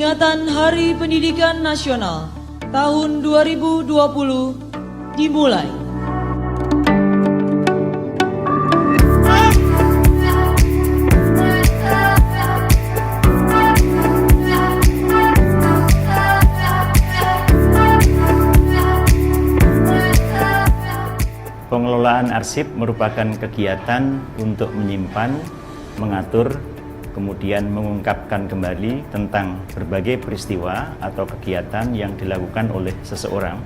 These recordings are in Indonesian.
Peringatan Hari Pendidikan Nasional tahun 2020 dimulai. Pengelolaan arsip merupakan kegiatan untuk menyimpan, mengatur, kemudian mengungkapkan kembali tentang berbagai peristiwa atau kegiatan yang dilakukan oleh seseorang,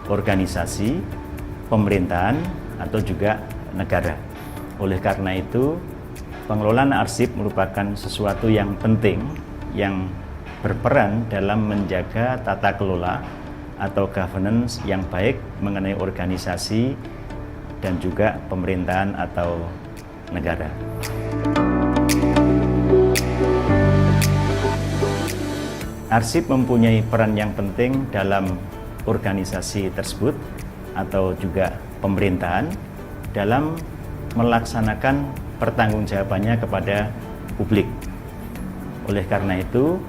organisasi, pemerintahan, atau juga negara. Oleh karena itu, pengelolaan arsip merupakan sesuatu yang penting yang berperan dalam menjaga tata kelola atau governance yang baik mengenai organisasi dan juga pemerintahan atau negara. Arsip mempunyai peran yang penting dalam organisasi tersebut atau juga pemerintahan dalam melaksanakan pertanggungjawabannya kepada publik. Oleh karena itu,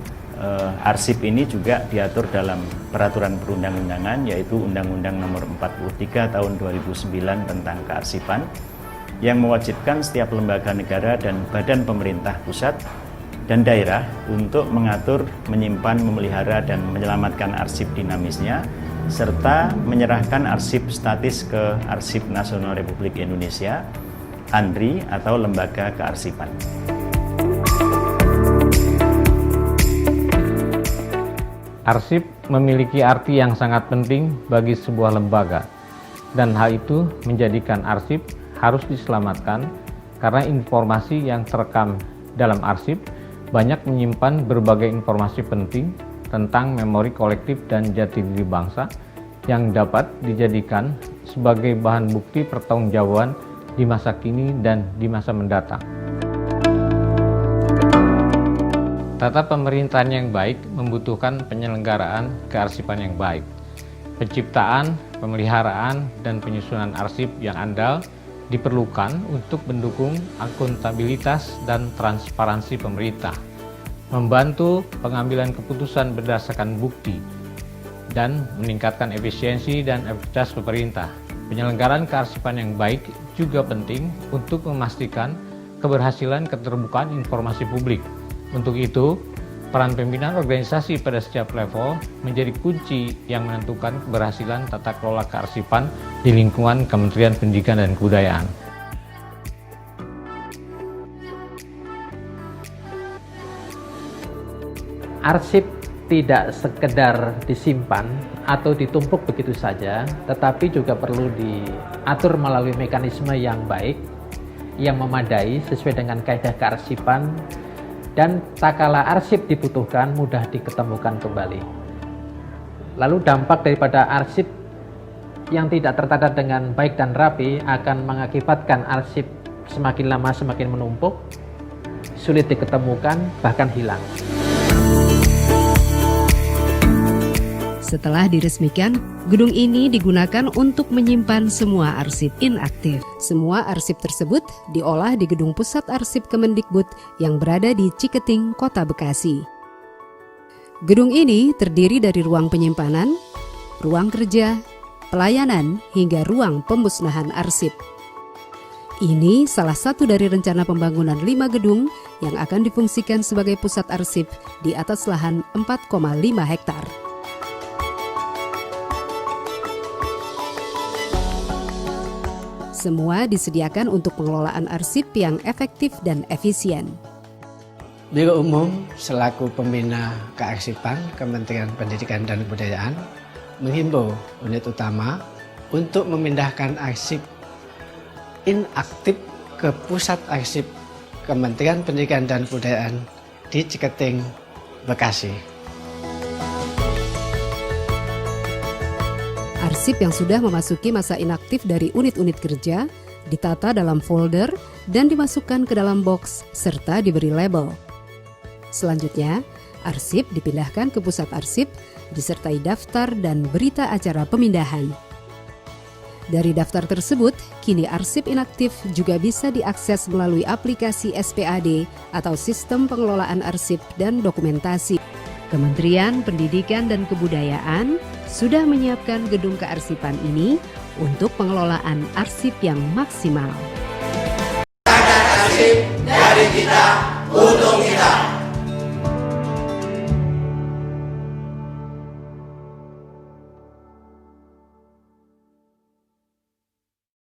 arsip ini juga diatur dalam peraturan perundang-undangan, yaitu Undang-Undang Nomor 43 Tahun 2009 tentang kearsipan, yang mewajibkan setiap lembaga negara dan badan pemerintah pusat dan daerah untuk mengatur, menyimpan, memelihara, dan menyelamatkan arsip dinamisnya, serta menyerahkan arsip statis ke Arsip Nasional Republik Indonesia, ANRI, atau Lembaga Kearsipan. Arsip memiliki arti yang sangat penting bagi sebuah lembaga, dan hal itu menjadikan arsip harus diselamatkan karena informasi yang terekam dalam arsip banyak menyimpan berbagai informasi penting tentang memori kolektif dan jati diri bangsa yang dapat dijadikan sebagai bahan bukti pertanggungjawaban di masa kini dan di masa mendatang. Tata pemerintahan yang baik membutuhkan penyelenggaraan kearsipan yang baik. Penciptaan, pemeliharaan, dan penyusunan arsip yang andal diperlukan untuk mendukung akuntabilitas dan transparansi pemerintah, membantu pengambilan keputusan berdasarkan bukti, dan meningkatkan efisiensi dan efektivitas pemerintah. Penyelenggaraan kearsipan yang baik juga penting untuk memastikan keberhasilan keterbukaan informasi publik. Untuk itu, peran pimpinan organisasi pada setiap level menjadi kunci yang menentukan keberhasilan tata kelola kearsipan di lingkungan Kementerian Pendidikan dan Kebudayaan. Arsip tidak sekedar disimpan atau ditumpuk begitu saja, tetapi juga perlu diatur melalui mekanisme yang baik, yang memadai sesuai dengan kaidah kearsipan, dan tak kala arsip dibutuhkan mudah diketemukan kembali. Lalu dampak daripada arsip yang tidak tertata dengan baik dan rapi akan mengakibatkan arsip semakin lama semakin menumpuk, sulit diketemukan, bahkan hilang. Setelah diresmikan, gedung ini digunakan untuk menyimpan semua arsip inaktif. Semua arsip tersebut diolah di Gedung Pusat Arsip Kemendikbud yang berada di Ciketing, Kota Bekasi. Gedung ini terdiri dari ruang penyimpanan, ruang kerja, pelayanan, hingga ruang pemusnahan arsip. Ini salah satu dari rencana pembangunan 5 gedung yang akan difungsikan sebagai pusat arsip di atas lahan 4,5 hektar. Semua disediakan untuk pengelolaan arsip yang efektif dan efisien. Biro Umum selaku pembina kearsipan Kementerian Pendidikan dan Kebudayaan menghimbau unit utama untuk memindahkan arsip inaktif ke Pusat Arsip Kementerian Pendidikan dan Kebudayaan di Ciketing, Bekasi. Arsip yang sudah memasuki masa inaktif dari unit-unit kerja ditata dalam folder dan dimasukkan ke dalam box serta diberi label. Selanjutnya, arsip dipindahkan ke pusat arsip disertai daftar dan berita acara pemindahan. Dari daftar tersebut, kini arsip inaktif juga bisa diakses melalui aplikasi SPAD atau Sistem Pengelolaan Arsip dan Dokumentasi. Kementerian Pendidikan dan Kebudayaan sudah menyiapkan gedung kearsipan ini untuk pengelolaan arsip yang maksimal. Arsip dari kita, untuk kita.